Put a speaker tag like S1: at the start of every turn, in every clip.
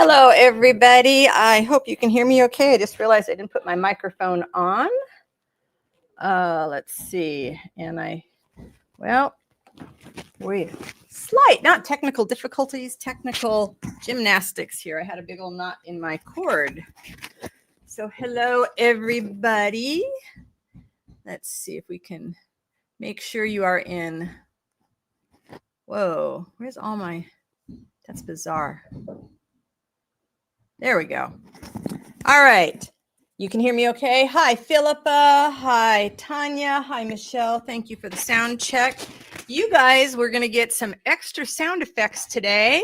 S1: Hello, everybody. I hope you can hear me okay. I just realized I didn't put my microphone on. Let's see. Not technical difficulties, technical gymnastics here. I had a big old knot in my cord. So hello, everybody. Let's see if we can make sure you are in. Whoa, where's all my, that's bizarre. There we go. All right. You can hear me okay? Hi, Philippa. Hi, Tanya. Hi, Michelle. Thank you for the sound check. You guys, we're going to get some extra sound effects today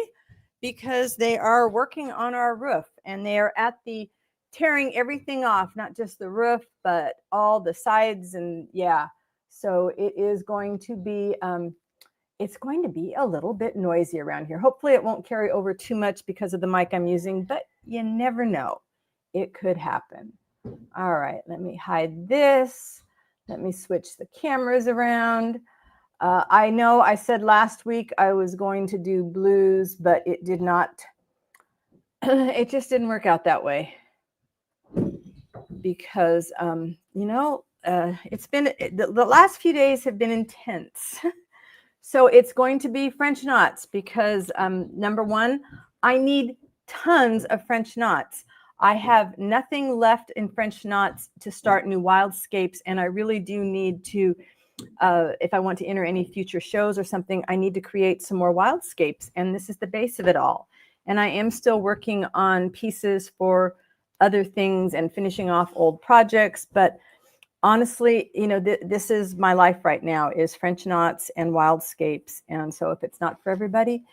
S1: because they are working on our roof and they are at the tearing everything off, not just the roof, but all the sides. And yeah, so it is going to be, it's going to be a little bit noisy around here. Hopefully it won't carry over too much because of the mic I'm using, but you never know. It could happen. All right, let me hide this. Let me switch the cameras around. I know I said last week I was going to do blues, but it did not, it just didn't work out that way because, it's been, the last few days have been intense. So it's going to be French knots because number one, I need tons of French knots. I have nothing left in French knots to start new wildscapes, and I really do need to, if I want to enter any future shows or something, I need to create some more wildscapes, and this is the base of it all. And I am still working on pieces for other things and finishing off old projects, but honestly, this is my life right now, is French knots and wildscapes. And so if it's not for everybody,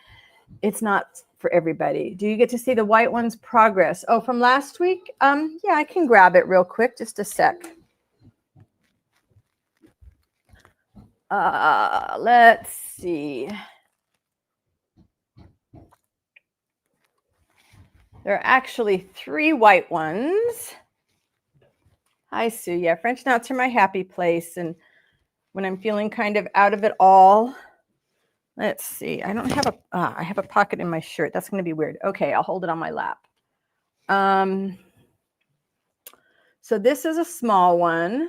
S1: it's not for everybody. Do you get to see the white one's progress? Oh, from last week? Yeah, I can grab it real quick. Just a sec. Let's see. There are actually 3 white ones. Hi, Sue. Yeah, French knots are my happy place. And when I'm feeling kind of out of it all, let's see. I don't have I have a pocket in my shirt. That's going to be weird. Okay, I'll hold it on my lap. So this is a small one.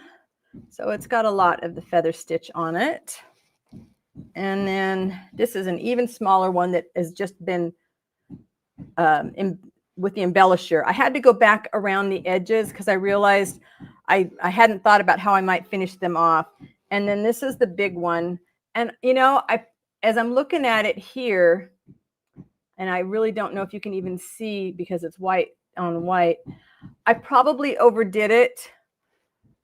S1: So it's got a lot of the feather stitch on it. And then this is an even smaller one that has just been with the embellisher. I had to go back around the edges because I realized I hadn't thought about how I might finish them off. And then this is the big one. And, as I'm looking at it here, and I really don't know if you can even see because it's white on white, I probably overdid it.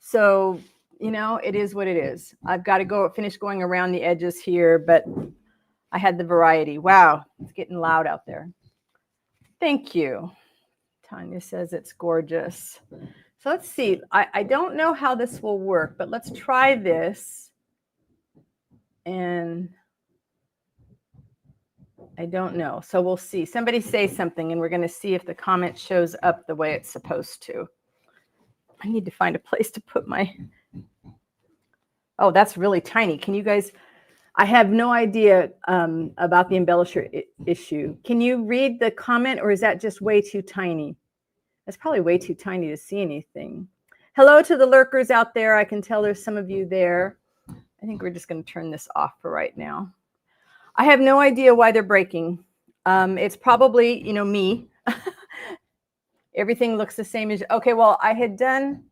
S1: So, it is what it is. I've got to finish going around the edges here, but I had the variety. Wow, it's getting loud out there. Thank you. Tanya says it's gorgeous. So let's see. I don't know how this will work, but let's try this. And I don't know. So we'll see. Somebody say something, and we're going to see if the comment shows up the way it's supposed to. I need to find a place to put my... Oh, that's really tiny. Can you guys... I have no idea about the embellisher issue. Can you read the comment, or is that just way too tiny? That's probably way too tiny to see anything. Hello to the lurkers out there. I can tell there's some of you there. I think we're just going to turn this off for right now. I have no idea why they're breaking. It's probably, me. Everything looks the same as... Okay, well, I had done...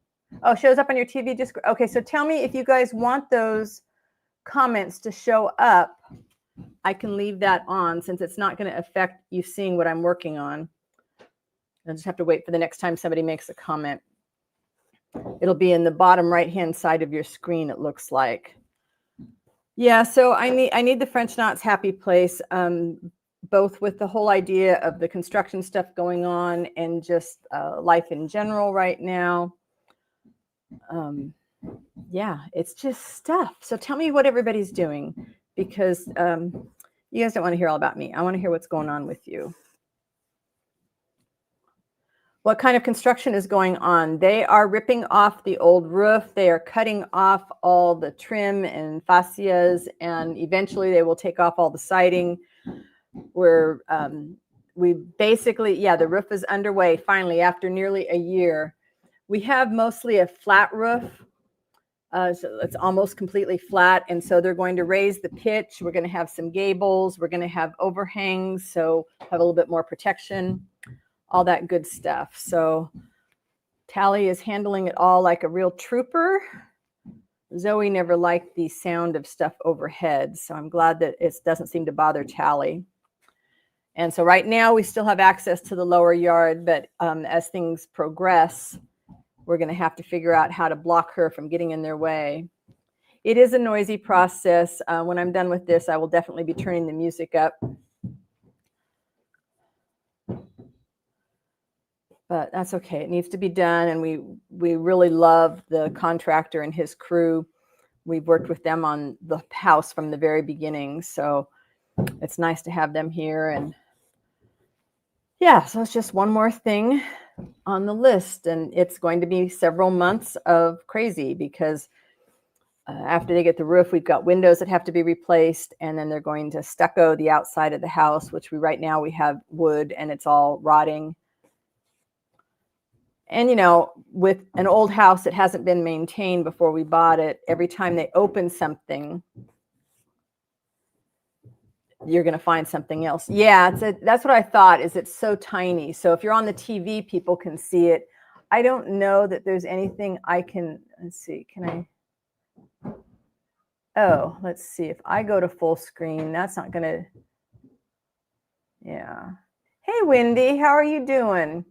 S1: Oh, shows up on your TV. Just okay, so tell me if you guys want those comments to show up. I can leave that on since it's not going to affect you seeing what I'm working on. I'll just have to wait for the next time somebody makes a comment. It'll be in the bottom right-hand side of your screen, it looks like. Yeah, so I need the French knots happy place, both with the whole idea of the construction stuff going on and just life in general right now. Yeah, it's just stuff. So tell me what everybody's doing, because you guys don't want to hear all about me. I want to hear what's going on with you. What kind of construction is going on? They are ripping off the old roof. They are cutting off all the trim and fascias, and eventually they will take off all the siding. We're we basically, yeah, the roof is underway finally after nearly a year. We have mostly a flat roof. So it's almost completely flat. And so they're going to raise the pitch. We're going to have some gables. We're going to have overhangs. So have a little bit more protection, all that good stuff. So Tally is handling it all like a real trooper. Zoe never liked the sound of stuff overhead. So I'm glad that it doesn't seem to bother Tally. And so right now we still have access to the lower yard, but as things progress, we're going to have to figure out how to block her from getting in their way. It is a noisy process. When I'm done with this, I will definitely be turning the music up. But that's okay. It needs to be done. And we really love the contractor and his crew. We've worked with them on the house from the very beginning. So it's nice to have them here. And yeah, so it's just one more thing on the list. And it's going to be several months of crazy because after they get the roof, we've got windows that have to be replaced. And then they're going to stucco the outside of the house, which right now we have wood and it's all rotting. And, you know, with an old house that hasn't been maintained before we bought it, every time they open something, you're going to find something else. Yeah, that's what I thought, is it's so tiny. So if you're on the TV, people can see it. I don't know that there's anything I can, let's see, can I? Oh, let's see. If I go to full screen, that's not going to, yeah. Hey, Wendy, how are you doing?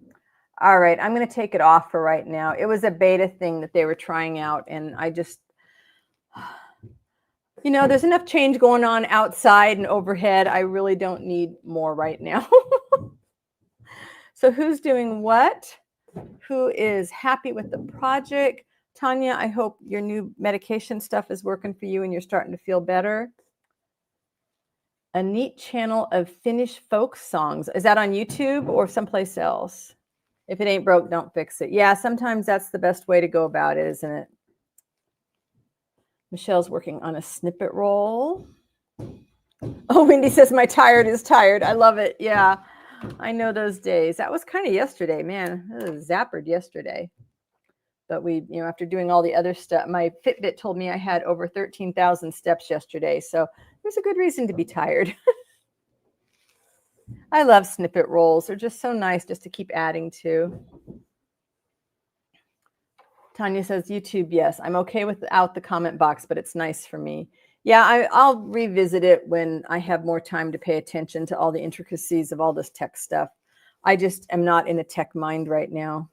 S1: All right, I'm going to take it off for right now. It was a beta thing that they were trying out, and I just, you know, there's enough change going on outside and overhead. I really don't need more right now. So who's doing what? Who is happy with the project? Tanya, I hope your new medication stuff is working for you and you're starting to feel better. A neat channel of Finnish folk songs. Is that on YouTube or someplace else? If it ain't broke, don't fix it. Yeah, sometimes that's the best way to go about it, isn't it? Michelle's working on a snippet roll. Oh, Wendy says my tired is tired. I love it. Yeah, I know those days. That was kind of yesterday, man. It was zappered yesterday. But we, you know, after doing all the other stuff, my Fitbit told me I had over 13,000 steps yesterday. So there's a good reason to be tired. I love snippet rolls. They're just so nice just to keep adding to. Tanya says, YouTube, yes. I'm okay without the comment box, but it's nice for me. Yeah, I'll revisit it when I have more time to pay attention to all the intricacies of all this tech stuff. I just am not in a tech mind right now.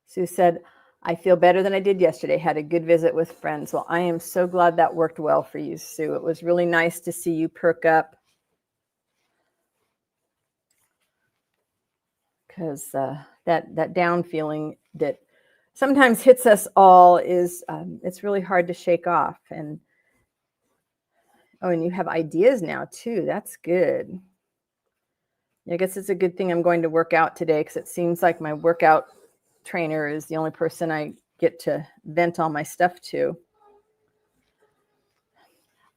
S1: Sue said, I feel better than I did yesterday. Had a good visit with friends. Well, I am so glad that worked well for you, Sue. It was really nice to see you perk up. Because that down feeling that sometimes hits us all is it's really hard to shake off. And oh, and you have ideas now too. That's good. I guess it's a good thing I'm going to work out today, because it seems like my workout trainer is the only person I get to vent all my stuff to.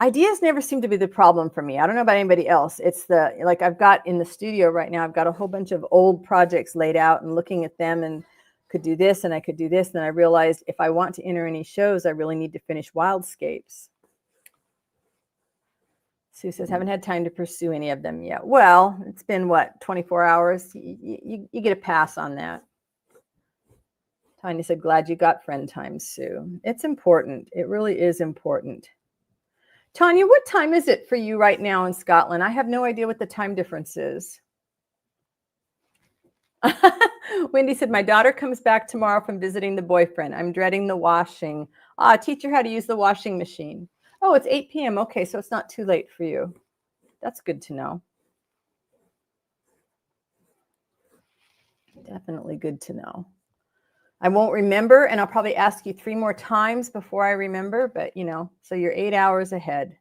S1: Ideas never seem to be the problem for me. I don't know about anybody else. It's like I've got in the studio right now, I've got a whole bunch of old projects laid out and looking at them and could do this and I could do this. And I realized if I want to enter any shows, I really need to finish Wildscapes. Sue says, haven't had time to pursue any of them yet. Well, it's been what, 24 hours? You get a pass on that. Tanya said, glad you got friend time, Sue. It's important. It really is important. Tanya, what time is it for you right now in Scotland? I have no idea what the time difference is. Wendy said, my daughter comes back tomorrow from visiting the boyfriend. I'm dreading the washing. Teach her how to use the washing machine. Oh, it's 8 p.m. Okay, so it's not too late for you. That's good to know. Definitely good to know. I won't remember, and I'll probably ask you 3 more times before I remember, but, you know, so you're 8 hours ahead.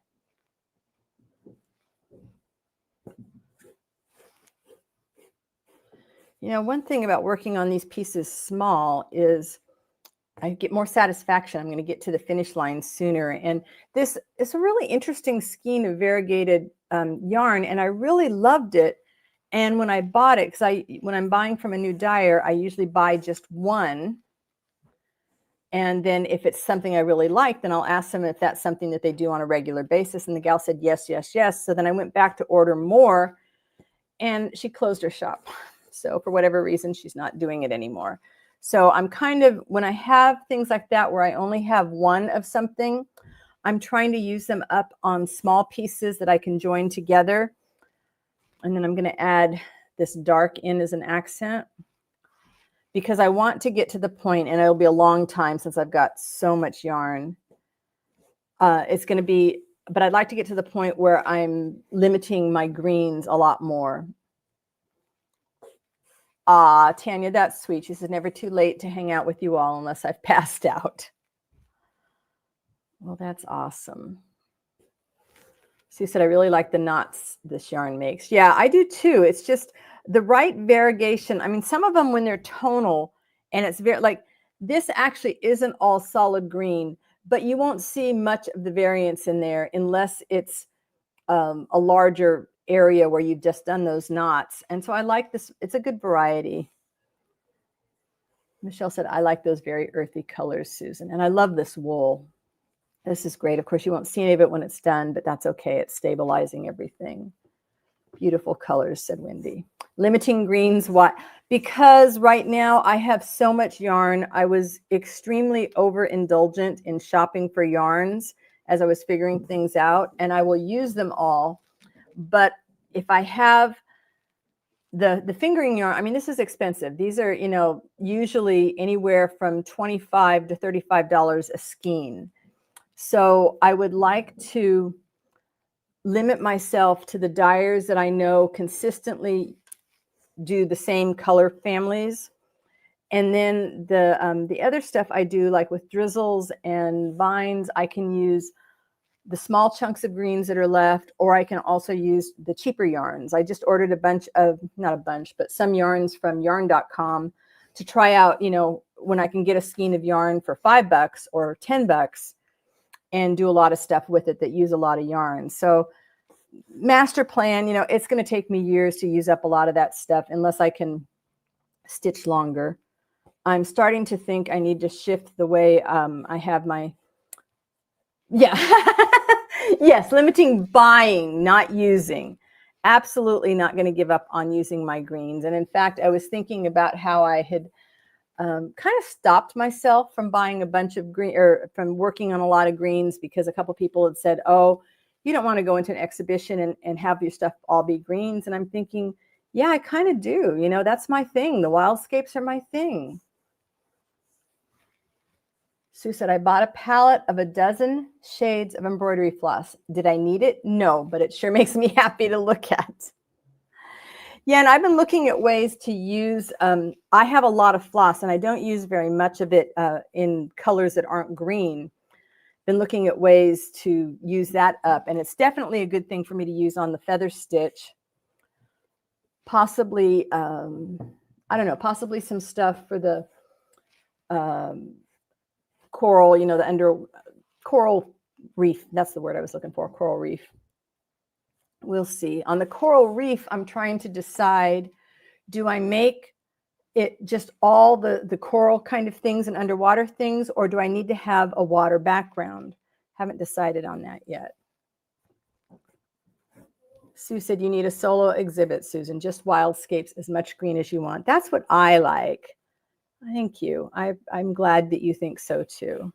S1: You know, one thing about working on these pieces small is I get more satisfaction. I'm going to get to the finish line sooner. And this is a really interesting skein of variegated yarn, and I really loved it. And when I bought it, because when I'm buying from a new dyer, I usually buy just one. And then if it's something I really like, then I'll ask them if that's something that they do on a regular basis. And the gal said, yes, yes, yes. So then I went back to order more, and she closed her shop. So for whatever reason, she's not doing it anymore. So I'm kind of, when I have things like that where I only have one of something, I'm trying to use them up on small pieces that I can join together. And then I'm going to add this dark in as an accent, because I want to get to the point, and it'll be a long time since I've got so much yarn. It's going to be, but I'd like to get to the point where I'm limiting my greens a lot more. Ah, Tanya, that's sweet. She says, never too late to hang out with you all unless I've passed out. Well, that's awesome. Sue said, I really like the knots this yarn makes. Yeah, I do too. It's just the right variegation. I mean, some of them, when they're tonal, and it's very, like, this actually isn't all solid green, but you won't see much of the variance in there unless it's a larger area where you've just done those knots. And so I like this. It's a good variety. Michelle said, I like those very earthy colors, Susan. And I love this wool. This is great. Of course, you won't see any of it when it's done, but that's okay. It's stabilizing everything. Beautiful colors, said Wendy. Limiting greens, why? Because right now I have so much yarn. I was extremely overindulgent in shopping for yarns as I was figuring things out, and I will use them all. But if I have the fingering yarn, I mean, this is expensive. These are, you know, usually anywhere from $25 to $35 a skein. So I would like to limit myself to the dyers that I know consistently do the same color families. And then the other stuff I do, like with drizzles and vines, I can use the small chunks of greens that are left, or I can also use the cheaper yarns. I just ordered a bunch of, not a bunch, but some yarns from yarn.com to try out, you know, when I can get a skein of yarn for $5 or $10 and do a lot of stuff with it that use a lot of yarn. So master plan, you know, it's going to take me years to use up a lot of that stuff unless I can stitch longer. I'm starting to think I need to shift the way I have my, yeah. Yes, limiting buying, not using. Absolutely not going to give up on using my greens. And in fact, I was thinking about how I had kind of stopped myself from buying a bunch of green, or from working on a lot of greens, because a couple people had said, oh, you don't want to go into an exhibition and have your stuff all be greens. And I'm thinking, yeah, I kind of do. You know, that's my thing. The wildscapes are my thing. Sue said, I bought a palette of a dozen shades of embroidery floss. Did I need it? No, but it sure makes me happy to look at. Yeah, and I've been looking at ways to use, I have a lot of floss, and I don't use very much of it in colors that aren't green. Been looking at ways to use that up, and it's definitely a good thing for me to use on the feather stitch. Possibly, I don't know, possibly some stuff for the coral, you know, the under coral reef. That's the word I was looking for, coral reef. We'll see. On the coral reef, I'm trying to decide, do I make it just all the coral kind of things and underwater things, or do I need to have a water background? Haven't decided on that yet. Sue said, you need a solo exhibit, Susan, just wildscapes, as much green as you want. That's what I like. Thank you. I'm glad that you think so too.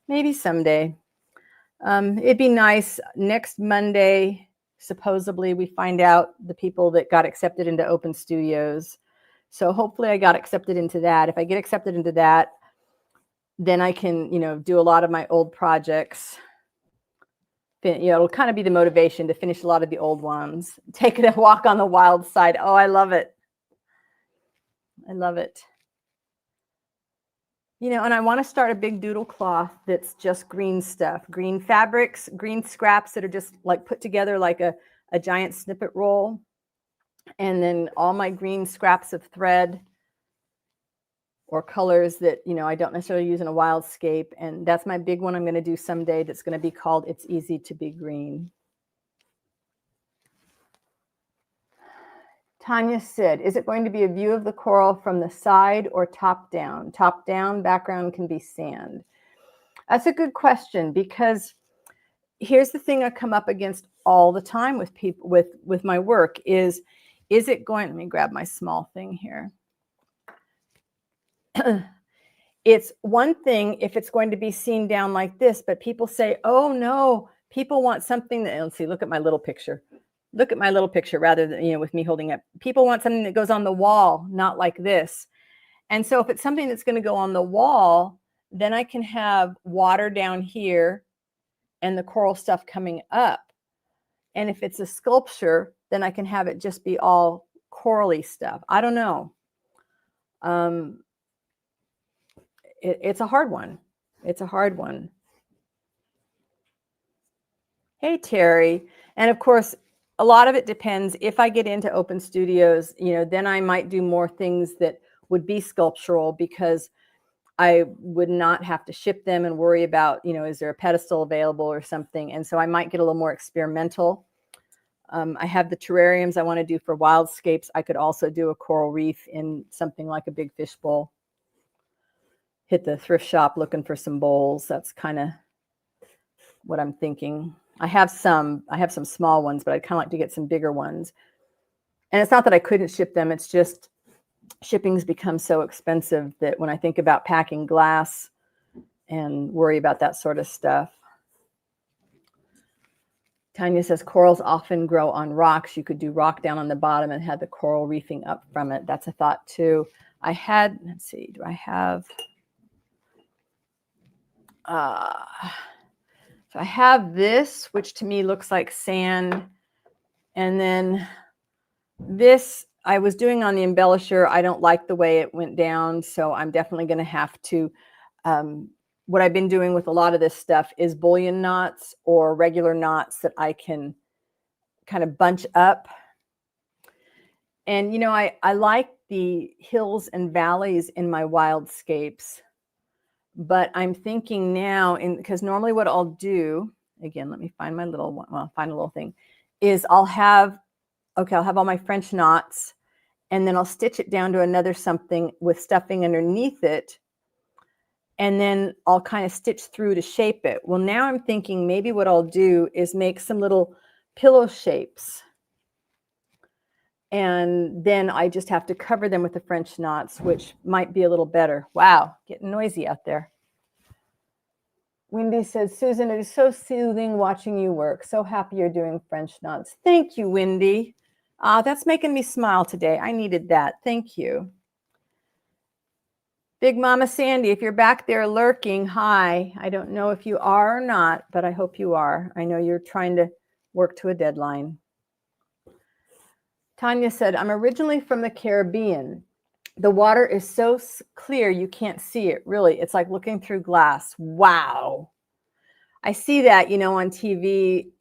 S1: Maybe someday. It'd be nice. Next Monday, supposedly, we find out the people that got accepted into Open Studios. So hopefully I got accepted into that. If I get accepted into that, then I can, you know, do a lot of my old projects. You know, it'll kind of be the motivation to finish a lot of the old ones. Take a walk on the wild side. Oh, I love it. I love it. You know, and I want to start a big doodle cloth that's just green stuff, green fabrics, green scraps that are just like put together like a giant snippet roll. And then all my green scraps of thread. or colors that, I don't necessarily use in a wildscape. And that's my big one I'm going to do someday. That's going to be called It's Easy to Be Green. Tanya said, is it going to be a view of the coral from the side or top down? Top down, background can be sand. That's a good question, because here's the thing I come up against all the time with people, with my work is it going, let me grab my small thing here. It's one thing if it's going to be seen down like this, but people say, oh no, people want something that, let's see, look at my little picture. Look at my little picture rather than, with me holding it. People want something that goes on the wall, not like this. And so if it's something that's going to go on the wall, then I can have water down here and the coral stuff coming up. And if it's a sculpture, then I can have it just be all corally stuff. I don't know. It's a hard one. It's a hard one. Hey, Terry. And of course, a lot of it depends. If I get into open studios, then I might do more things that would be sculptural, because I would not have to ship them and worry about, is there a pedestal available or something. And so I might get a little more experimental. I have the terrariums I want to do for wildscapes. I could also do a coral reef in something like a big fishbowl. Hit the thrift shop looking for some bowls. That's kind of what I'm thinking. I have some small ones, but I'd kind of like to get some bigger ones. And it's not that I couldn't ship them. It's just shipping's become so expensive that when I think about packing glass and worry about that sort of stuff. Tanya says corals often grow on rocks. You could do rock down on the bottom and have the coral reefing up from it. That's a thought too. I had, let's see, do I have, so I have this, which to me looks like sand. And then this I was doing on the embellisher. I don't like the way it went down. So I'm definitely going to have to, what I've been doing with a lot of this stuff is bullion knots or regular knots that I can kind of bunch up. And, I like the hills and valleys in my wildscapes. But I'm thinking now, because normally what I'll do, again, let me find my little one, well, find a little thing, is I'll have all my French knots, and then I'll stitch it down to another something with stuffing underneath it, and then I'll kind of stitch through to shape it. Well, now I'm thinking maybe what I'll do is make some little pillow shapes, and then I just have to cover them with the French knots, which might be a little better. Wow, getting noisy out there. Wendy says, Susan, it is so soothing watching you work. So happy you're doing French knots. Thank you, Wendy. That's making me smile today. I needed that. Thank you. Big Mama Sandy, if you're back there lurking, hi. I don't know if you are or not, but I hope you are. I know you're trying to work to a deadline. Tanya said, I'm originally from the Caribbean. The water is so clear you can't see it. Really, it's like looking through glass. Wow. I see that, on TV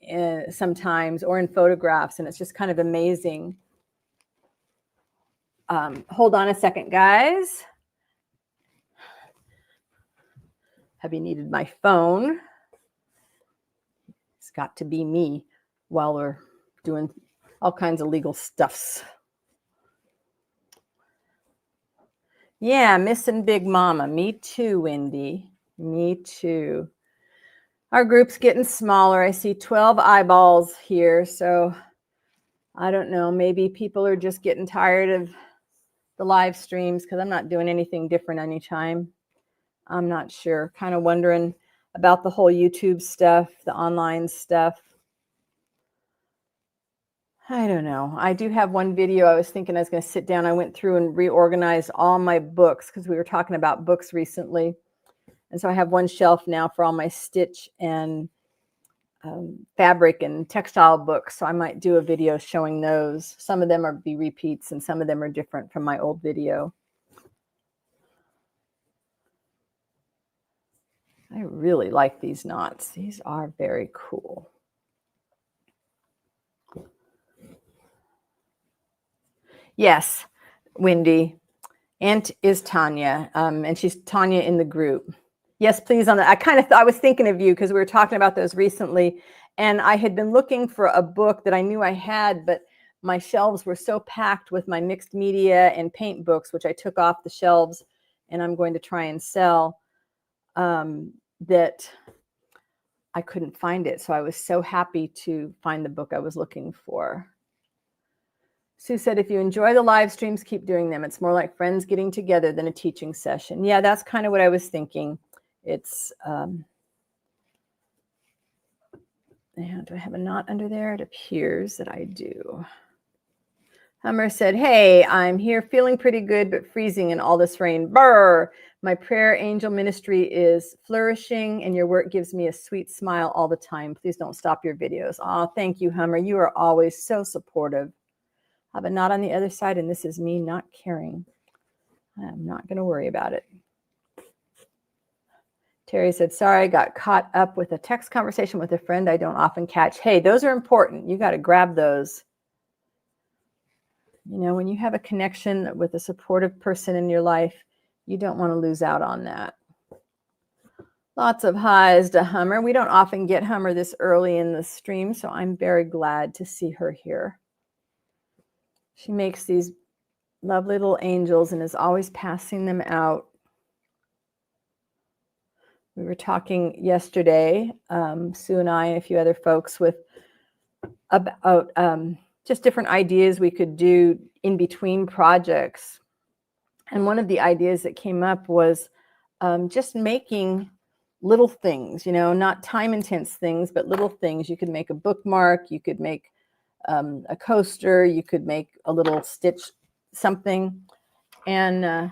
S1: sometimes, or in photographs, and it's just kind of amazing. Hold on a second, guys. Hubby needed my phone. It's got to be me while we're doing all kinds of legal stuffs. Yeah, missing Big Mama. Me too, Wendy. Me too. Our group's getting smaller. I see 12 eyeballs here. So I don't know. Maybe people are just getting tired of the live streams because I'm not doing anything different anytime. I'm not sure. Kind of wondering about the whole YouTube stuff, the online stuff. I don't know. I do have one video. I was thinking I was going to sit down. I went through and reorganized all my books because we were talking about books recently. And so I have one shelf now for all my stitch and fabric and textile books. So I might do a video showing those. Some of them are be repeats and some of them are different from my old video. I really like these knots. These are very cool. Yes, Wendy. Aunt is Tanya, and she's Tanya in the group. Yes, please. On that, I kind of I was thinking of you because we were talking about those recently, and I had been looking for a book that I knew I had, but my shelves were so packed with my mixed media and paint books, which I took off the shelves, and I'm going to try and sell, that I couldn't find it. So I was so happy to find the book I was looking for. Sue said, if you enjoy the live streams, keep doing them. It's more like friends getting together than a teaching session. Yeah, that's kind of what I was thinking. It's, do I have a knot under there? It appears that I do. Hummer said, hey, I'm here feeling pretty good, but freezing in all this rain. Brr! My prayer angel ministry is flourishing, and your work gives me a sweet smile all the time. Please don't stop your videos. Oh, thank you, Hummer. You are always so supportive. I have a knot on the other side, and this is me not caring. I'm not going to worry about it. Terry said, sorry, I got caught up with a text conversation with a friend I don't often catch. Hey, those are important. You got to grab those. You know, when you have a connection with a supportive person in your life, you don't want to lose out on that. Lots of highs to Hummer. We don't often get Hummer this early in the stream, so I'm very glad to see her here. She makes these lovely little angels and is always passing them out. We were talking yesterday, Sue and I and a few other folks, about just different ideas we could do in between projects. And one of the ideas that came up was just making little things, you know, not time intense things, but little things. You could make a bookmark, you could make a coaster, you could make a little stitch something, and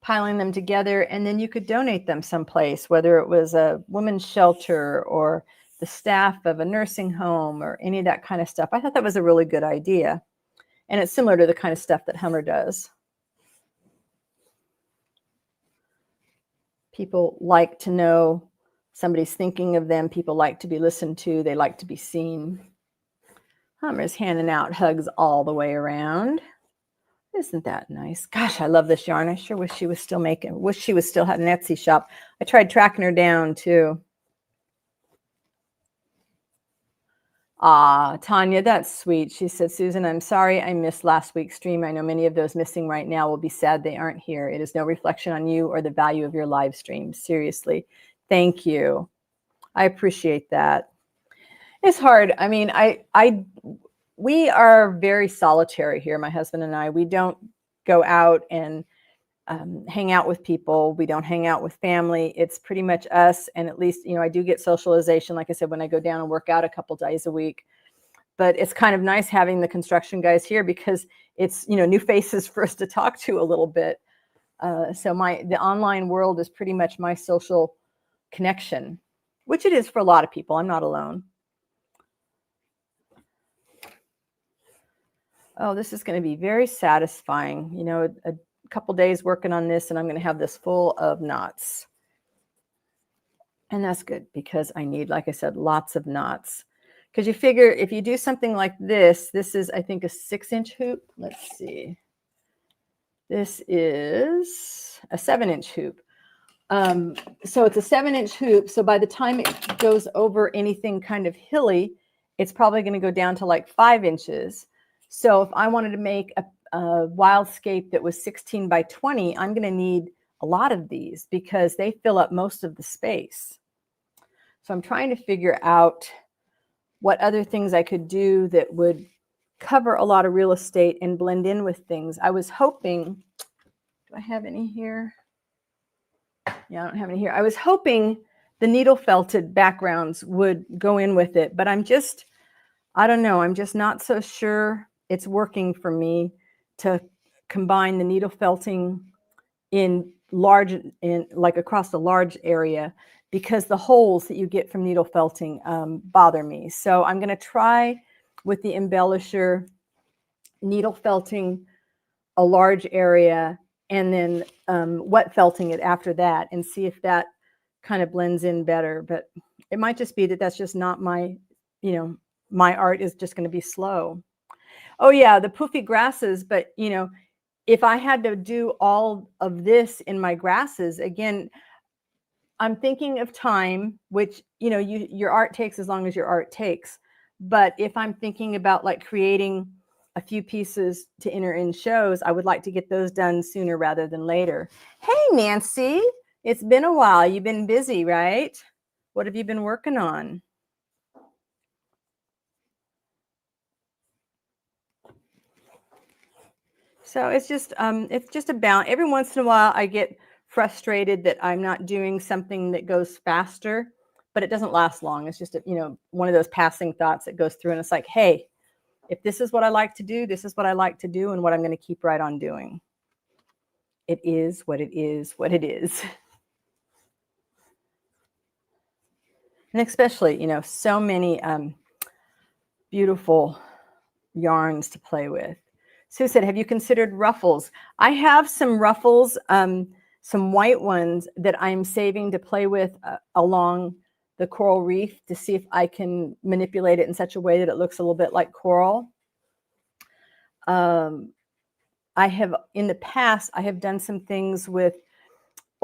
S1: piling them together, and then you could donate them someplace, whether it was a women's shelter or the staff of a nursing home or any of that kind of stuff. I thought that was a really good idea. And it's similar to the kind of stuff that Hummer does. People like to know somebody's thinking of them. People like to be listened to. They like to be seen. Hummer's handing out hugs all the way around. Isn't that nice? Gosh, I love this yarn. I sure wish she was still making, wish she was still had an Etsy shop. I tried tracking her down too. Ah, Tanya, that's sweet. She said, Susan, I'm sorry I missed last week's stream. I know many of those missing right now will be sad they aren't here. It is no reflection on you or the value of your live stream. Seriously. Thank you. I appreciate that. It's hard. I mean, we are very solitary here, my husband and I. We don't go out and hang out with people. We don't hang out with family. It's pretty much us. And at least, you know, I do get socialization, like I said, when I go down and work out a couple days a week. But it's kind of nice having the construction guys here because it's, you know, new faces for us to talk to a little bit. So the online world is pretty much my social connection, which it is for a lot of people. I'm not alone. Oh, this is going to be very satisfying. You know, a couple days working on this, and I'm going to have this full of knots. And that's good because I need, like I said, lots of knots. Because you figure if you do something like this, this is, I think, a 6-inch hoop. Let's see. This is a 7-inch hoop. So it's a 7-inch hoop. So by the time it goes over anything kind of hilly, it's probably going to go down to like 5 inches. So if I wanted to make a wildscape that was 16 by 20, I'm going to need a lot of these because they fill up most of the space. So I'm trying to figure out what other things I could do that would cover a lot of real estate and blend in with things. I was hoping, do I have any here? Yeah, I don't have any here. I was hoping the needle felted backgrounds would go in with it, but I don't know. I'm just not so sure it's working for me to combine the needle felting in like across a large area because the holes that you get from needle felting bother me. So I'm going to try with the embellisher needle felting a large area and then wet felting it after that and see if that kind of blends in better. But it might just be that that's just not my, you know, my art is just going to be slow. Oh yeah, the poofy grasses, but you know, if I had to do all of this in my grasses, again, I'm thinking of time, which, you know, your art takes as long as your art takes. But if I'm thinking about like creating a few pieces to enter in shows, I would like to get those done sooner rather than later. Hey, Nancy, it's been a while. You've been busy, right? What have you been working on? So it's just a balance. Every once in a while, I get frustrated that I'm not doing something that goes faster, but it doesn't last long. It's just one of those passing thoughts that goes through, and it's like, hey, if this is what I like to do, this is what I like to do, and what I'm going to keep right on doing. It is what it is, what it is. And especially, so many beautiful yarns to play with. Sue said, have you considered ruffles? I have some ruffles, some white ones that I'm saving to play with along the coral reef to see if I can manipulate it in such a way that it looks a little bit like coral. I have, in the past, I have done some things with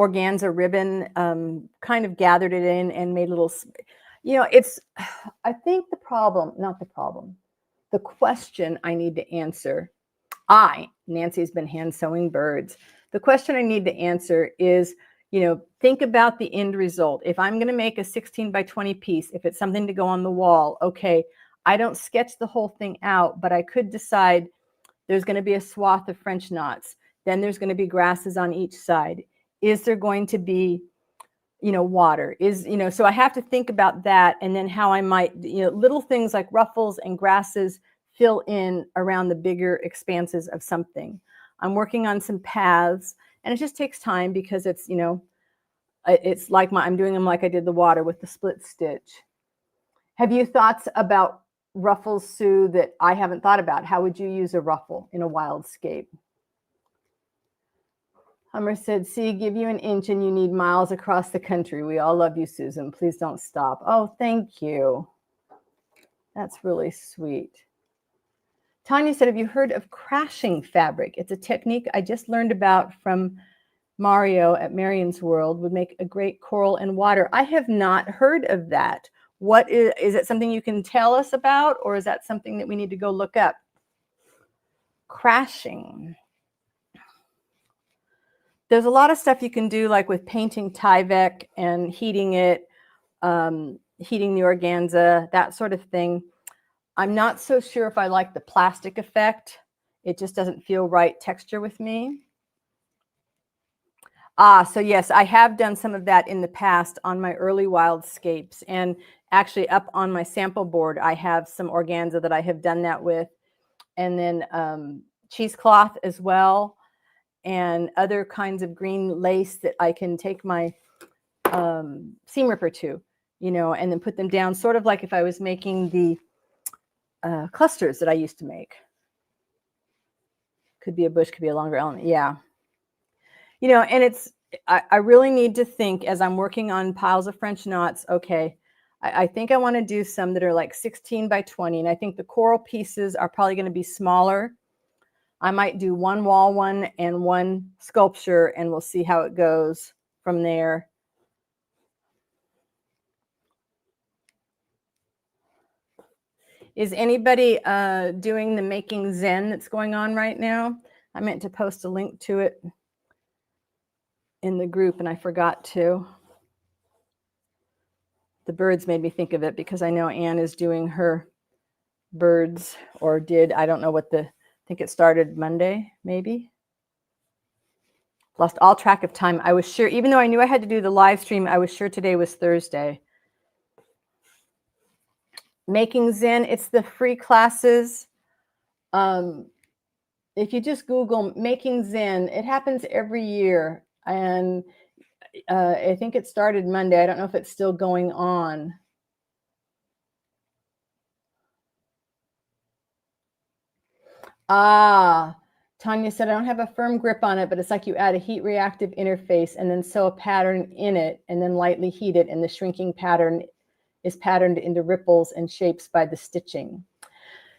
S1: organza ribbon, kind of gathered it in and made little, it's, I think the question I need to answer, Nancy's been hand sewing birds. The question I need to answer is, think about the end result. If I'm going to make a 16 by 20 piece, if it's something to go on the wall, okay, I don't sketch the whole thing out, but I could decide there's going to be a swath of French knots. Then there's going to be grasses on each side. Is there going to be, water? So I have to think about that, and then how I might, little things like ruffles and grasses fill in around the bigger expanses of something. I'm working on some paths, and it just takes time because it's, it's like I'm doing them like I did the water with the split stitch. Have you thoughts about ruffles, Sue, that I haven't thought about? How would you use a ruffle in a wildscape? Hummer said, see, give you an inch and you need miles across the country. We all love you, Susan. Please don't stop. Oh, thank you. That's really sweet. Tanya said, have you heard of crashing fabric? It's a technique I just learned about from Mario at Marion's World. Would make a great coral and water. I have not heard of that. What is it something you can tell us about, or is that something that we need to go look up? Crashing. There's a lot of stuff you can do, like with painting Tyvek and heating it, heating the organza, that sort of thing. I'm not so sure if I like the plastic effect. It just doesn't feel right texture with me. So yes, I have done some of that in the past on my early wildscapes. And actually up on my sample board, I have some organza that I have done that with. And then cheesecloth as well. And other kinds of green lace that I can take my seam ripper to, and then put them down, sort of like if I was making the clusters that I used to make. Could be a bush, could be a longer element. Yeah. And it's, I really need to think as I'm working on piles of French knots, okay, I think I want to do some that are like 16 by 20. And I think the coral pieces are probably going to be smaller. I might do one wall one and one sculpture, and we'll see how it goes from there. Is anybody doing the Making Zen that's going on right now? I meant to post a link to it in the group, and I forgot to. The birds made me think of it because I know Anne is doing her birds, or did. I don't know what I think it started Monday, maybe. Lost all track of time. I was sure, even though I knew I had to do the live stream, I was sure today was Thursday. Making Zen, it's the free classes. If you just Google Making Zen, it happens every year. And I think it started Monday. I don't know if it's still going on. Tanya said, I don't have a firm grip on it, but it's like you add a heat reactive interface and then sew a pattern in it and then lightly heat it, and the shrinking pattern is patterned into ripples and shapes by the stitching.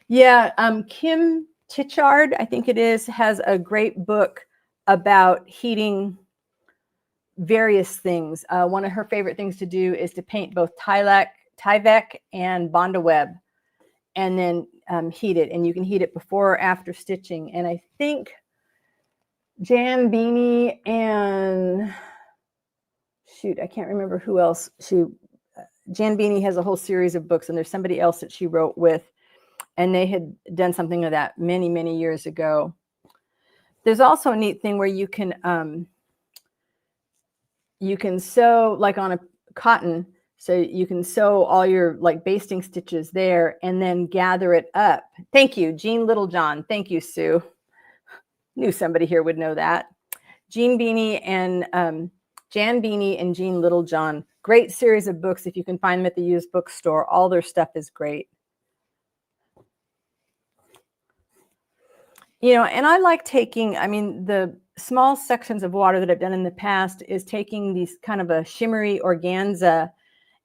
S1: Yeah, Kim Tichard, I think it is, has a great book about heating various things. One of her favorite things to do is to paint both Tyvek and Bondaweb, and then heat it. And you can heat it before or after stitching. And I think Jan Beanie and shoot, I can't remember who else. Jan Beanie has a whole series of books, and there's somebody else that she wrote with, and they had done something of that many, many years ago. There's also a neat thing where you can sew like on a cotton, so you can sew all your like basting stitches there and then gather it up. Thank you, Jean Littlejohn. Thank you, Sue. Knew somebody here would know that. Jan Beanie and Jean Littlejohn. Great series of books. If you can find them at the used bookstore, all their stuff is great. You know, and I like taking, I mean, the small sections of water that I've done in the past is taking these kind of a shimmery organza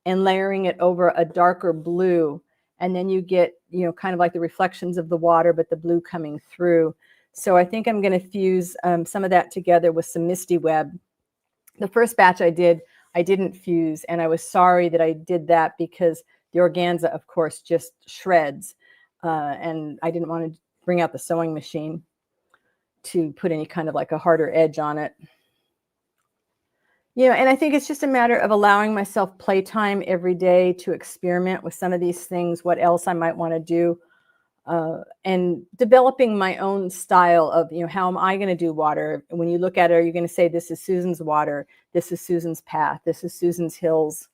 S1: and layering it over a darker blue. And then you get, you know, kind of like the reflections of the water, but the blue coming through. So I think I'm going to fuse some of that together with some Misty Web. The first batch I didn't fuse, and I was sorry that I did that because the organza, of course, just shreds. And I didn't want to bring out the sewing machine to put any kind of like a harder edge on it. You know, and I think it's just a matter of allowing myself playtime every day to experiment with some of these things, what else I might want to do, and developing my own style of, you know, how am I going to do water? When you look at it, are you going to say, this is Susan's water, this is Susan's path, this is Susan's hills?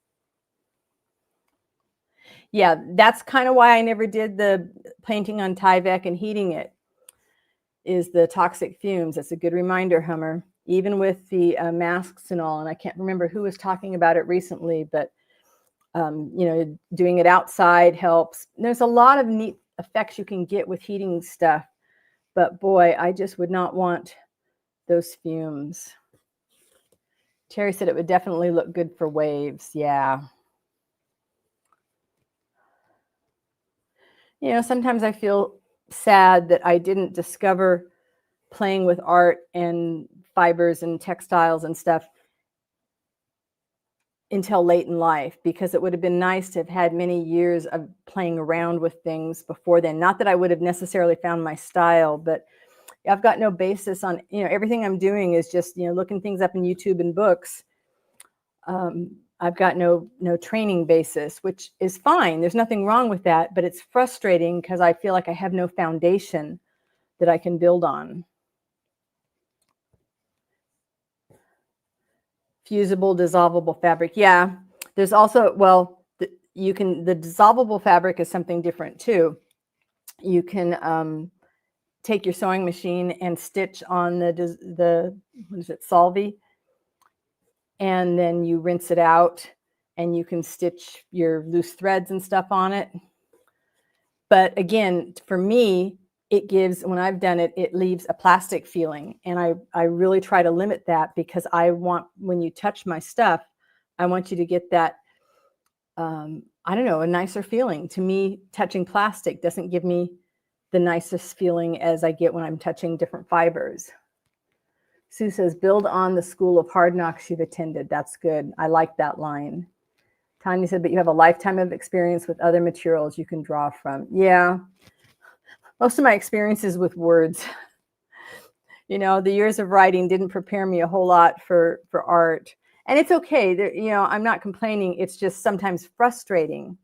S1: Yeah, that's kind of why I never did the painting on Tyvek and heating it, is the toxic fumes. It's a good reminder, Hummer, even with the masks and all. And I can't remember who was talking about it recently, but, you know, doing it outside helps. There's a lot of neat effects you can get with heating stuff. But boy, I just would not want those fumes. Terry said it would definitely look good for waves. Yeah. You know, sometimes I feel sad that I didn't discover playing with art and fibers and textiles and stuff until late in life, because it would have been nice to have had many years of playing around with things before then. Not that I would have necessarily found my style, but I've got no basis on, you know, everything I'm doing is just, you know, looking things up in YouTube and books. I've got no training basis, which is fine. There's nothing wrong with that, but it's frustrating because I feel like I have no foundation that I can build on. Fusible, dissolvable fabric. Yeah, there's also, well, the dissolvable fabric is something different too. You can take your sewing machine and stitch on the what is it, Solvay, and then you rinse it out and you can stitch your loose threads and stuff on it. But again, for me, it gives, when I've done it, it leaves a plastic feeling. And I really try to limit that, because I want, when you touch my stuff, I want you to get that, I don't know, a nicer feeling. To me, touching plastic doesn't give me the nicest feeling as I get when I'm touching different fibers. Sue says, build on the school of hard knocks you've attended. That's good. I like that line. Tanya said, but you have a lifetime of experience with other materials you can draw from. Yeah. Most of my experiences with words, you know, the years of writing didn't prepare me a whole lot for art. And it's okay. You know, I'm not complaining. It's just sometimes frustrating.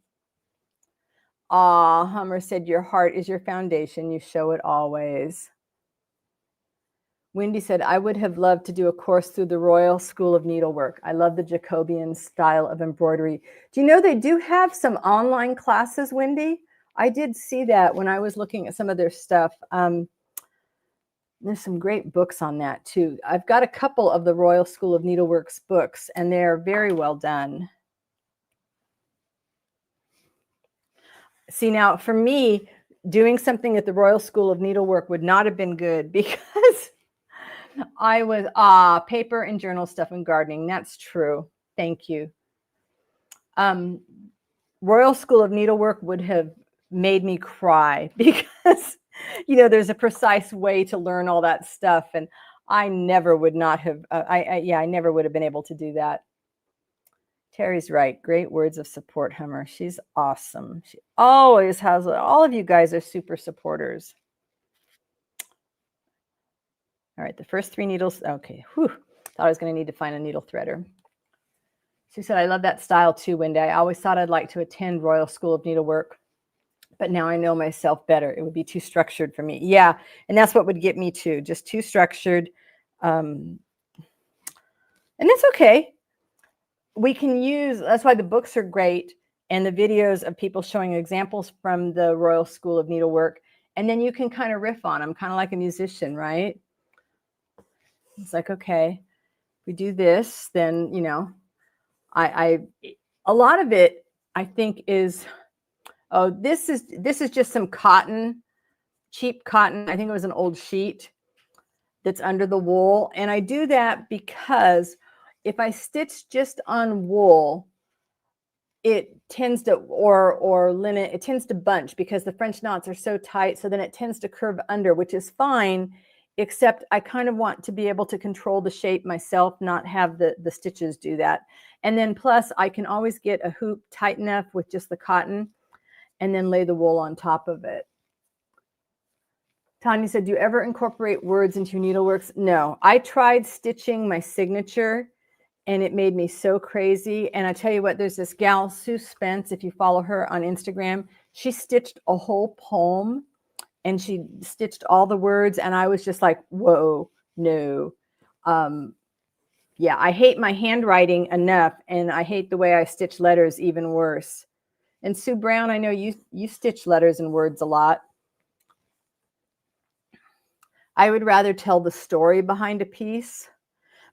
S1: Aw, Hummer said, your heart is your foundation. You show it always. Wendy said, I would have loved to do a course through the Royal School of Needlework. I love the Jacobean style of embroidery. Do you know they do have some online classes, Wendy? I did see that when I was looking at some of their stuff. There's some great books on that too. I've got a couple of the Royal School of Needlework's books, and they're very well done. See, now for me, doing something at the Royal School of Needlework would not have been good, because I was, paper and journal stuff and gardening. That's true. Thank you. Royal School of Needlework would have made me cry, because There's a precise way to learn all that stuff. And I never would not have, I never would have been able to do that. Terry's right. Great words of support, Hummer. She's awesome. She always has, all of you guys are super supporters. All right, the first 3 needles. Okay, whew. Thought I was going to need to find a needle threader. She said, I love that style too, Wendy. I always thought I'd like to attend Royal School of Needlework, but now I know myself better. It would be too structured for me. Yeah, and that's what would get me too, just too structured. And that's okay. We can use, that's why the books are great, and the videos of people showing examples from the Royal School of Needlework, and then you can kind of riff on them, kind of like a musician, right? It's like, okay, we do this, then, a lot of it, I think, is, oh, this is just some cotton, cheap cotton. I think it was an old sheet that's under the wool. And I do that because if I stitch just on wool, it tends to, or linen, it tends to bunch because the French knots are so tight. So then it tends to curve under, which is fine, except I kind of want to be able to control the shape myself, not have the stitches do that. And then plus I can always get a hoop tight enough with just the cotton and then lay the wool on top of it. Tanya said, do you ever incorporate words into your needleworks? No, I tried stitching my signature and it made me so crazy. And I tell you what, there's this gal, Sue Spence, if you follow her on Instagram, she stitched a whole poem and she stitched all the words. And I was just like, whoa, no. Yeah, I hate my handwriting enough. And I hate the way I stitch letters even worse. And Sue Brown, I know you stitch letters and words a lot. I would rather tell the story behind a piece.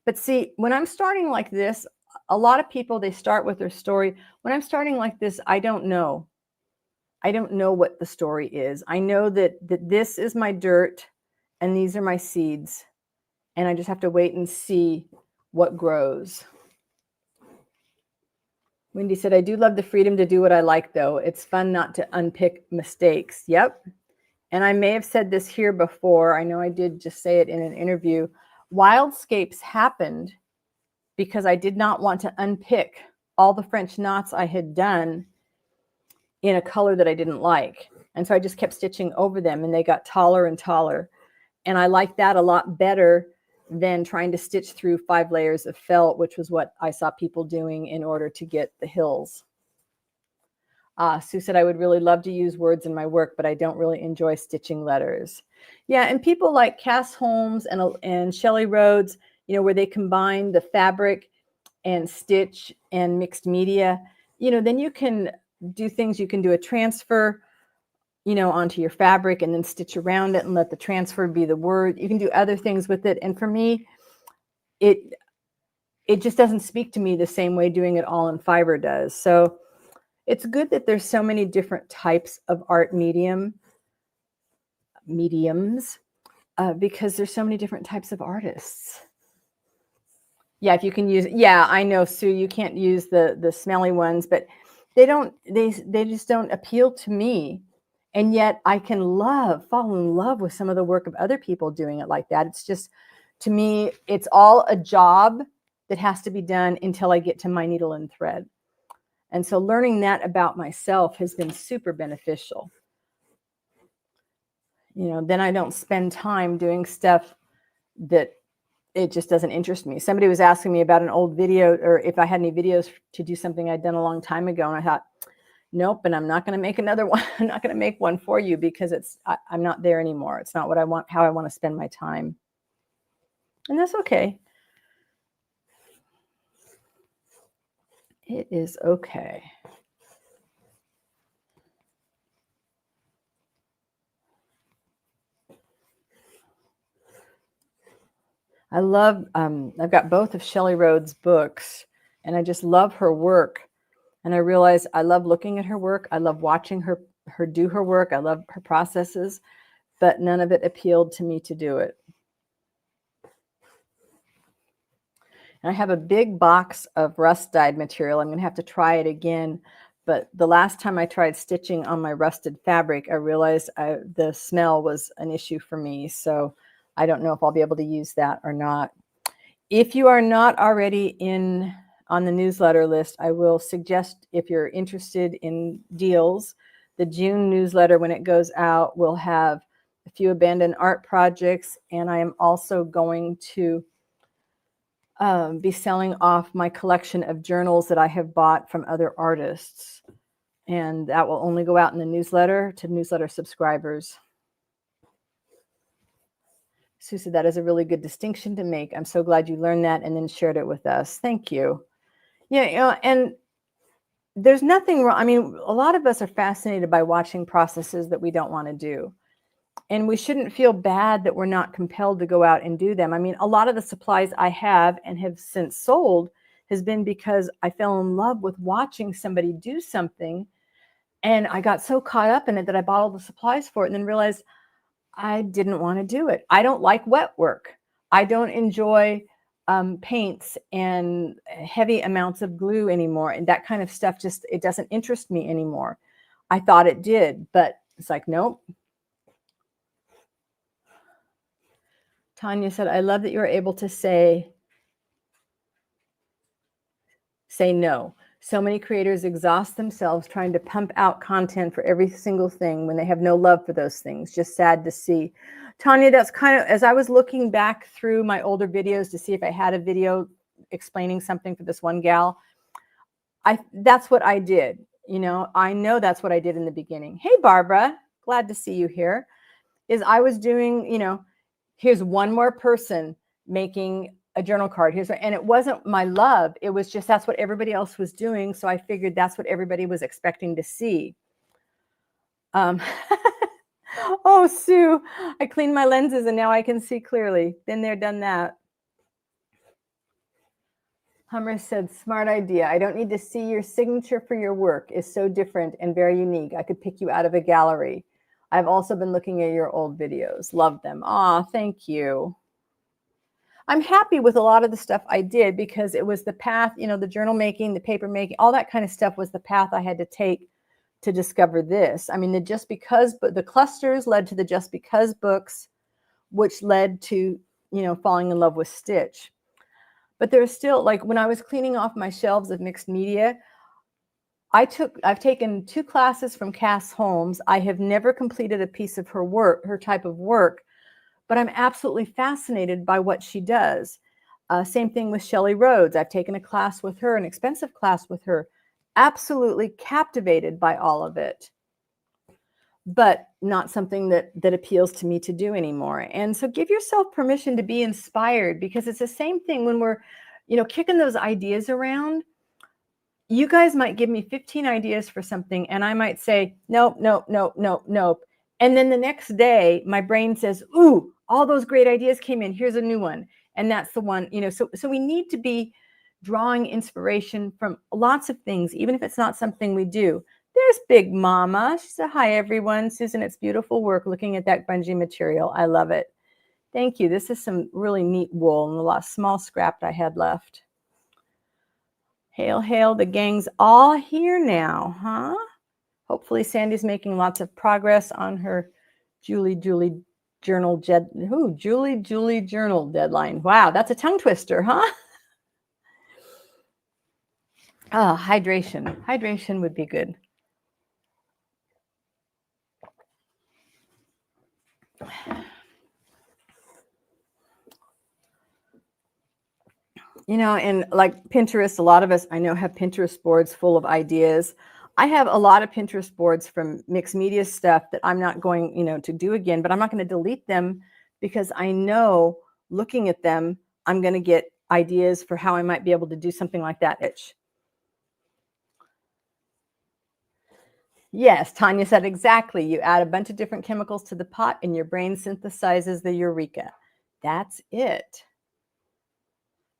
S1: But see, when I'm starting like this, a lot of people, they start with their story. When I'm starting like this, I don't know. I don't know what the story is. I know that this is my dirt and these are my seeds. And I just have to wait and see what grows. Wendy said, I do love the freedom to do what I like, though. It's fun not to unpick mistakes. Yep. And I may have said this here before. I know I did just say it in an interview. Wildscapes happened because I did not want to unpick all the French knots I had done in a color that I didn't like. And so I just kept stitching over them and they got taller and taller. And I like that a lot better than trying to stitch through 5 layers of felt, which was what I saw people doing in order to get the hills. Sue said, I would really love to use words in my work, but I don't really enjoy stitching letters. Yeah, and people like Cass Holmes and Shelley Rhodes, where they combine the fabric and stitch and mixed media, then you can do things. You can do a transfer, onto your fabric and then stitch around it and let the transfer be the word. You can do other things with it. And for me, it just doesn't speak to me the same way doing it all in fiber does. So it's good that there's so many different types of art mediums, because there's so many different types of artists. Yeah, if you can use, yeah, I know, Sue, you can't use the smelly ones, but they just don't appeal to me. And yet I can fall in love with some of the work of other people doing it like that. It's just, to me, it's all a job that has to be done until I get to my needle and thread. And so learning that about myself has been super beneficial. Then I don't spend time doing stuff that it just doesn't interest me. Somebody was asking me about an old video or if I had any videos to do something I'd done a long time ago. And I thought, nope, and I'm not going to make another one. I'm not going to make one for you because I'm not there anymore. It's not what I want, how I want to spend my time. And that's okay. It is okay. I love, I've got both of Shelley Rhodes' books, and I just love her work. And I realize I love looking at her work. I love watching her do her work. I love her processes, but none of it appealed to me to do it. And I have a big box of rust dyed material. I'm going to have to try it again, but the last time I tried stitching on my rusted fabric, I realized the smell was an issue for me. So I don't know if I'll be able to use that or not. If you are not already on the newsletter list, I will suggest, if you're interested in deals, the June newsletter, when it goes out, will have a few abandoned art projects, and I am also going to be selling off my collection of journals that I have bought from other artists, and that will only go out in the newsletter to newsletter subscribers. Sue said that is a really good distinction to make. I'm so glad you learned that and then shared it with us. Thank you. Yeah, and there's nothing wrong. I mean, a lot of us are fascinated by watching processes that we don't want to do. And we shouldn't feel bad that we're not compelled to go out and do them. I mean, a lot of the supplies I have and have since sold has been because I fell in love with watching somebody do something. And I got so caught up in it that I bought all the supplies for it and then realized I didn't want to do it. I don't like wet work. I don't enjoy paints and heavy amounts of glue anymore. And that kind of stuff it doesn't interest me anymore. I thought it did, but it's like, nope. Tanya said, I love that you're able to say no. So many creators exhaust themselves trying to pump out content for every single thing when they have no love for those things. Just sad to see. Tanya, that's kind of, as I was looking back through my older videos to see if I had a video explaining something for this one gal, that's what I did. You know, I know that's what I did in the beginning. Hey, Barbara, glad to see you here. Is I was doing, you know, here's one more person making a journal card. And it wasn't my love. It was just, that's what everybody else was doing. So I figured that's what everybody was expecting to see. Oh, Sue, I cleaned my lenses and now I can see clearly. Been there, done that. Hummer said, smart idea. I don't need to see your signature for your work. Is so different and very unique. I could pick you out of a gallery. I've also been looking at your old videos. Love them. Aw, thank you. I'm happy with a lot of the stuff I did because it was the path, you know, the journal making, the paper making, all that kind of stuff was the path I had to take to discover this. I mean, the Just Because, but the clusters led to the Just Because books, which led to, you know, falling in love with Stitch. But there's still, like, when I was cleaning off my shelves of mixed media, I've taken 2 classes from Cass Holmes. I have never completed a piece of her work, her type of work, but I'm absolutely fascinated by what she does. Same thing with Shelley Rhodes. I've taken a class with her, an expensive class with her, absolutely captivated by all of it, but not something that appeals to me to do anymore. And so give yourself permission to be inspired, because it's the same thing when we're, you know, kicking those ideas around. You guys might give me 15 ideas for something and I might say, nope, nope, nope, nope, nope. And then the next day, my brain says, ooh, all those great ideas came in. Here's a new one. And that's the one, you know, so we need to be drawing inspiration from lots of things, even if it's not something we do. There's Big Mama. She said, hi, everyone. Susan, it's beautiful work looking at that bungee material. I love it. Thank you. This is some really neat wool and a lot of small scrap I had left. Hail, hail, the gang's all here now, huh? Hopefully Sandy's making lots of progress on her Julie journal deadline. Wow, that's a tongue twister, huh? Oh, hydration. Hydration would be good. You know, and like Pinterest, a lot of us I know have Pinterest boards full of ideas. I have a lot of Pinterest boards from mixed media stuff that I'm not going, you know, to do again, but I'm not going to delete them because I know looking at them, I'm going to get ideas for how I might be able to do something like that. Yes, Tanya said exactly. You add a bunch of different chemicals to the pot and your brain synthesizes the eureka. That's it.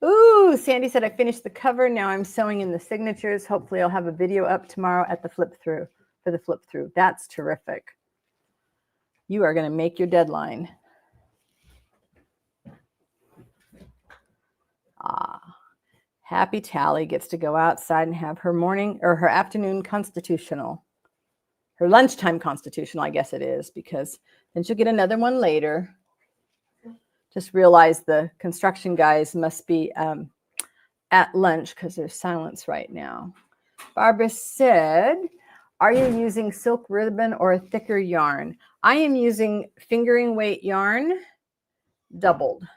S1: Ooh, Sandy said, I finished the cover. Now I'm sewing in the signatures. Hopefully I'll have a video up tomorrow at the flip through for the flip through. That's terrific. You are going to make your deadline. Happy Tally gets to go outside and have her morning or her afternoon constitutional. Her lunchtime constitutional, I guess it is, because then she'll get another one later. Just realize the construction guys must be at lunch because there's silence right now. Barbara said, are you using silk ribbon or a thicker yarn? I am using fingering weight yarn, doubled.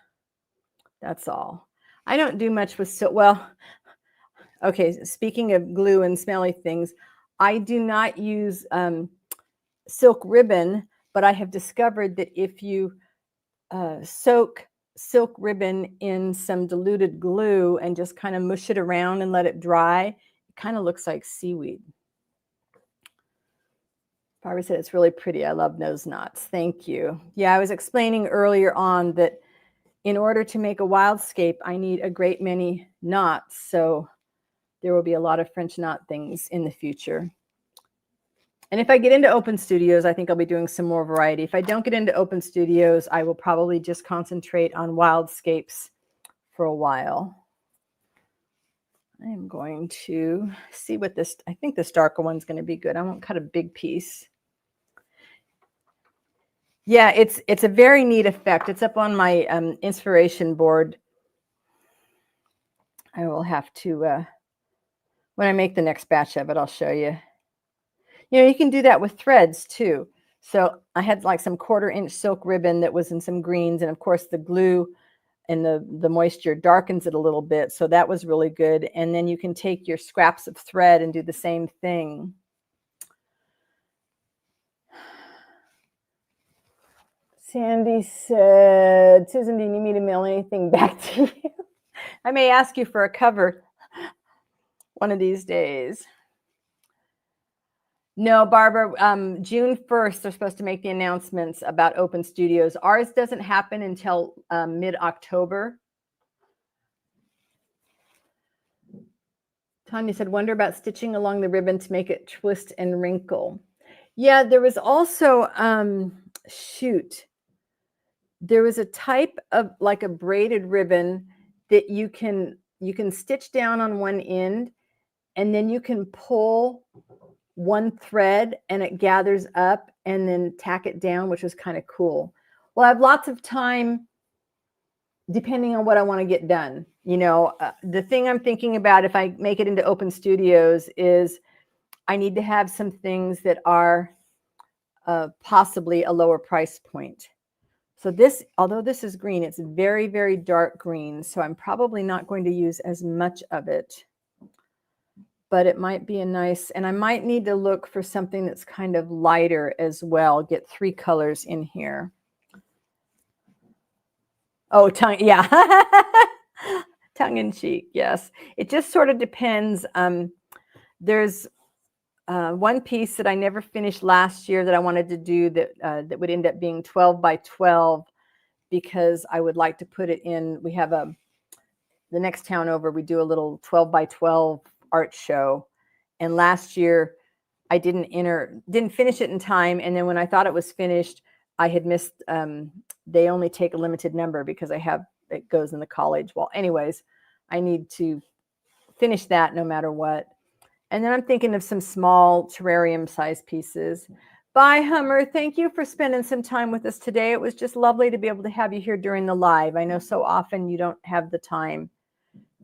S1: That's all. I don't do much with silk. Well, okay, speaking of glue and smelly things, I do not use silk ribbon, but I have discovered that if you soak silk ribbon in some diluted glue and just kind of mush it around and let it dry, it kind of looks like seaweed. Barbara said it's really pretty. I love nose knots. Thank you. Yeah, I was explaining earlier on that in order to make a wildscape, I need a great many knots. So there will be a lot of French knot things in the future. And if I get into Open Studios, I think I'll be doing some more variety. If I don't get into Open Studios, I will probably just concentrate on wildscapes for a while. I am going to see what this, I think this darker one's going to be good. I won't cut a big piece. Yeah, it's a very neat effect. It's up on my inspiration board. I will have to, when I make the next batch of it, I'll show you. You know, you can do that with threads too. So I had like some 1/4-inch silk ribbon that was in some greens. And of course the glue and the moisture darkens it a little bit. So that was really good. And then you can take your scraps of thread and do the same thing. Sandy said, Susan, do you need me to mail anything back to you? I may ask you for a cover one of these days. No, Barbara, June 1st, they're supposed to make the announcements about Open Studios. Ours doesn't happen until mid-October. Tanya said, wonder about stitching along the ribbon to make it twist and wrinkle. Yeah, there was also, shoot, there was a type of like a braided ribbon that you can stitch down on one end and then you can pull one thread and it gathers up and then tack it down, which was kind of cool. Well, I have lots of time depending on what I want to get done. You know, the thing I'm thinking about if I make it into Open Studios is I need to have some things that are possibly a lower price point. So this, although this is green, it's very, very dark green. So I'm probably not going to use as much of it. But it might be a nice, and I might need to look for something that's kind of lighter as well. Get 3 colors in here. Oh, yeah. Tongue in cheek, yes. It just sort of depends. There's one piece that I never finished last year that I wanted to do that that would end up being 12 by 12 because I would like to put it in. We have the next town over, we do a little 12 by 12 art show. And last year I didn't finish it in time. And then when I thought it was finished, I had missed, they only take a limited number because it goes in the college. Well, anyways, I need to finish that no matter what. And then I'm thinking of some small terrarium size pieces. Bye, Hummer. Thank you for spending some time with us today. It was just lovely to be able to have you here during the live. I know so often you don't have the time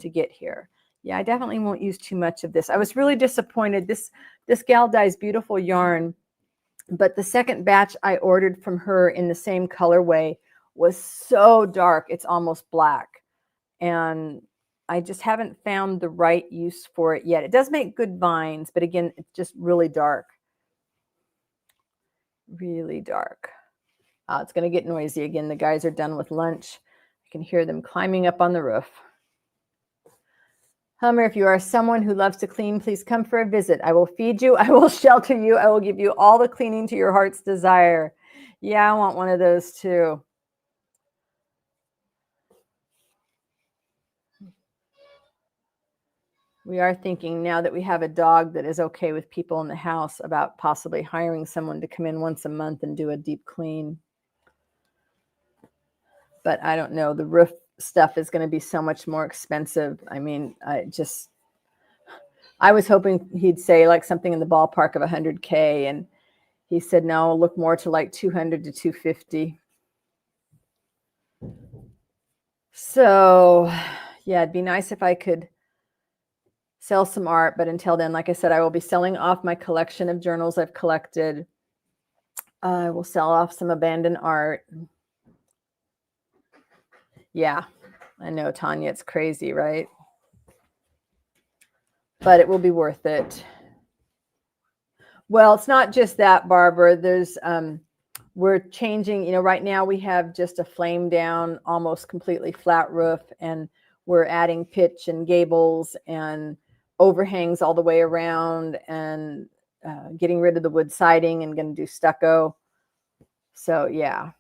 S1: to get here. Yeah, I definitely won't use too much of this. I was really disappointed. This gal dyes beautiful yarn, but the second batch I ordered from her in the same colorway was so dark, it's almost black. And I just haven't found the right use for it yet. It does make good vines, but again, it's just really dark. Really dark. It's going to get noisy again. The guys are done with lunch. I can hear them climbing up on the roof. Hummer, if you are someone who loves to clean, please come for a visit. I will feed you. I will shelter you. I will give you all the cleaning to your heart's desire. Yeah, I want one of those too. We are thinking now that we have a dog that is okay with people in the house about possibly hiring someone to come in once a month and do a deep clean. But I don't know. The roof stuff is going to be so much more expensive. I mean, I was hoping he'd say like something in the ballpark of 100K, and he said, no, look more to like 200 to 250. So yeah, it'd be nice if I could sell some art, but until then, like I said, I will be selling off my collection of journals I've collected. I will sell off some abandoned art. Yeah, I know, Tanya, it's crazy, right? But it will be worth it. Well, it's not just that, Barbara. There's we're changing, you know, right now we have just a flame down, almost completely flat roof, and we're adding pitch and gables and overhangs all the way around, and getting rid of the wood siding and going to do stucco. So yeah,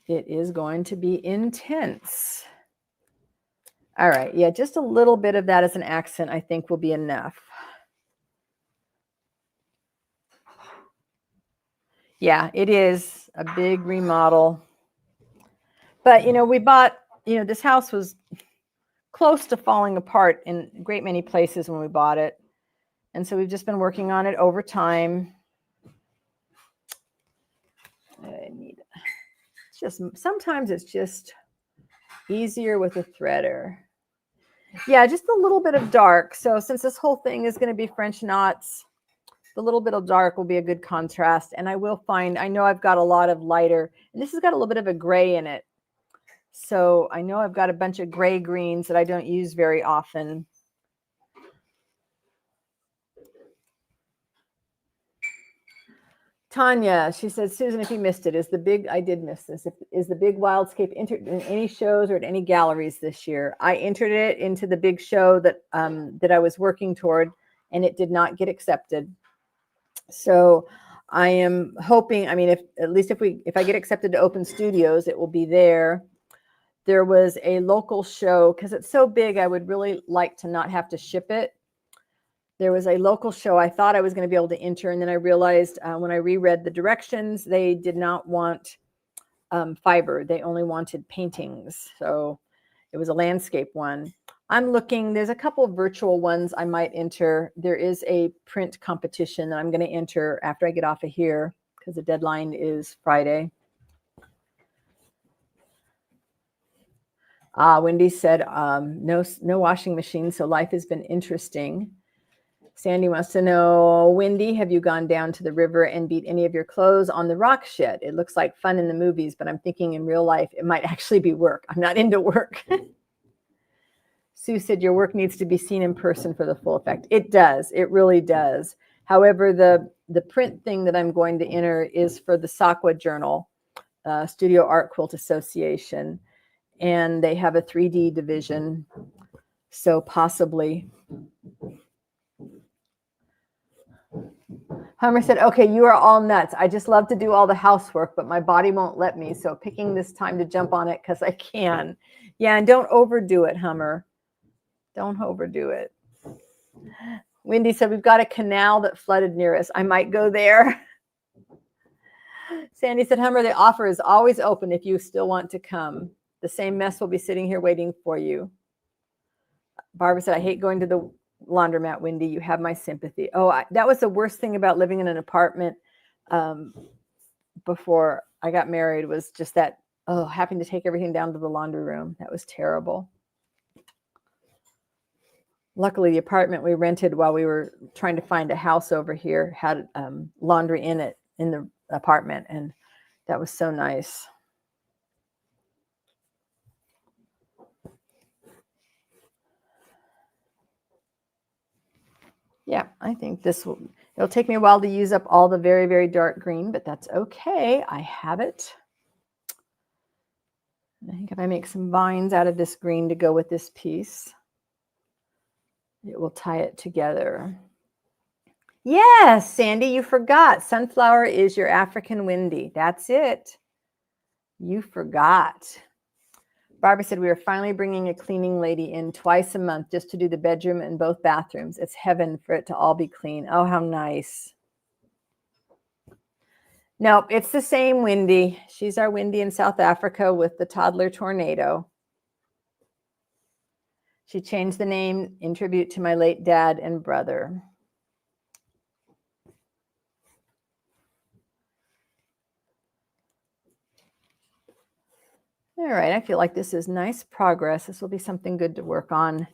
S1: it is going to be intense. All right, yeah, just a little bit of that as an accent I think will be enough. Yeah, it is a big remodel. But, you know, we bought, you know, this house was close to falling apart in a great many places when we bought it. And so we've just been working on it over time. It's just, sometimes it's just easier with a threader. Yeah, just a little bit of dark. So since this whole thing is going to be French knots, the little bit of dark will be a good contrast. And I will find, I know I've got a lot of lighter, and this has got a little bit of a gray in it. So I know I've got a bunch of gray greens that I don't use very often. Tanya, she said, Susan, if you missed it, I did miss this. Is the big Wildscape entered in any shows or at any galleries this year? I entered it into the big show that I was working toward, and it did not get accepted. So I am hoping, I mean, if I get accepted to Open Studios, it will be there. There was a local show, because it's so big, I would really like to not have to ship it. There was a local show I thought I was going to be able to enter, and then I realized when I reread the directions, they did not want fiber. They only wanted paintings. So it was a landscape one. I'm looking, there's a couple of virtual ones I might enter. There is a print competition that I'm going to enter after I get off of here, because the deadline is Friday. Wendy said, no washing machine, so life has been interesting. Sandy wants to know, Wendy, have you gone down to the river and beat any of your clothes on the rock shed? It looks like fun in the movies, but I'm thinking in real life, it might actually be work. I'm not into work. Sue said, your work needs to be seen in person for the full effect. It does. It really does. However, the print thing that I'm going to enter is for the SAQA Journal, Studio Art Quilt Association. And they have a 3D division. So possibly. Hummer said, okay, you are all nuts. I just love to do all the housework, but my body won't let me. So picking this time to jump on it because I can. Yeah, and don't overdo it, Hummer. Don't overdo it. Wendy said, we've got a canal that flooded near us. I might go there. Sandy said, Hummer, the offer is always open if you still want to come. The same mess will be sitting here waiting for you. Barbara said, I hate going to the laundromat, Wendy. You have my sympathy. Oh, that was the worst thing about living in an apartment before I got married, was just that, having to take everything down to the laundry room. That was terrible. Luckily, the apartment we rented while we were trying to find a house over here had laundry in it, in the apartment, and that was so nice. Yeah, I think it'll take me a while to use up all the very, very dark green, but that's okay. I have it. I think if I make some vines out of this green to go with this piece, it will tie it together. Yes, Sandy, you forgot. Sunflower is your African Wendy. That's it. You forgot. Barbara said, we are finally bringing a cleaning lady in twice a month just to do the bedroom and both bathrooms. It's heaven for it to all be clean. Oh, how nice. Nope, it's the same Wendy. She's our Wendy in South Africa with the toddler tornado. She changed the name in tribute to my late dad and brother. All right, I feel like this is nice progress. This will be something good to work on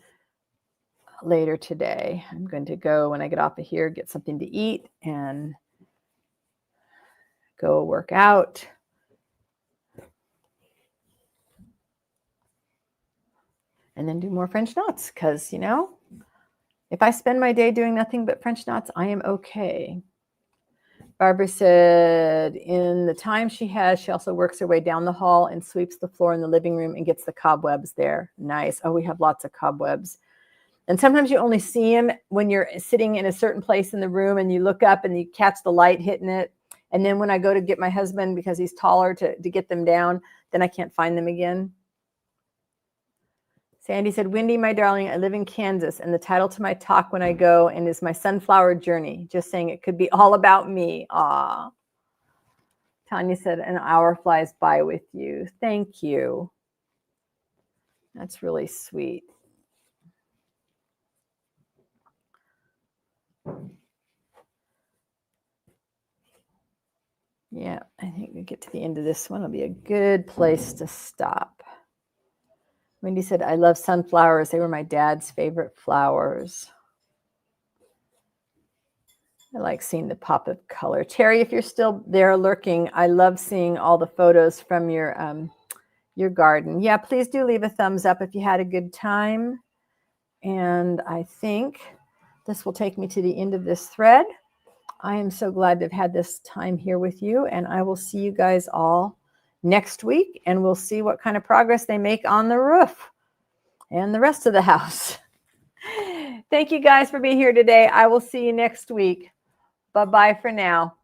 S1: later today. I'm going to go, when I get off of here, get something to eat and go work out. And then do more French knots because, you know, if I spend my day doing nothing but French knots, I am okay. Barbara said in the time she has, she also works her way down the hall and sweeps the floor in the living room and gets the cobwebs there. Nice. Oh, we have lots of cobwebs. And sometimes you only see them when you're sitting in a certain place in the room and you look up and you catch the light hitting it. And then when I go to get my husband, because he's taller, to get them down, then I can't find them again. Sandy said, Wendy, my darling, I live in Kansas, and the title to my talk when I go and is my sunflower journey. Just saying it could be all about me. Aw. Tanya said, an hour flies by with you. Thank you. That's really sweet. Yeah, I think we get to the end of this one. It'll be a good place to stop. Wendy said, I love sunflowers. They were my dad's favorite flowers. I like seeing the pop of color. Terry, if you're still there lurking, I love seeing all the photos from your garden. Yeah, please do leave a thumbs up if you had a good time. And I think this will take me to the end of this thread. I am so glad to have had this time here with you, and I will see you guys all next week, and we'll see what kind of progress they make on the roof and the rest of the house. Thank you guys for being here today. I will see you next week. Bye-bye for now.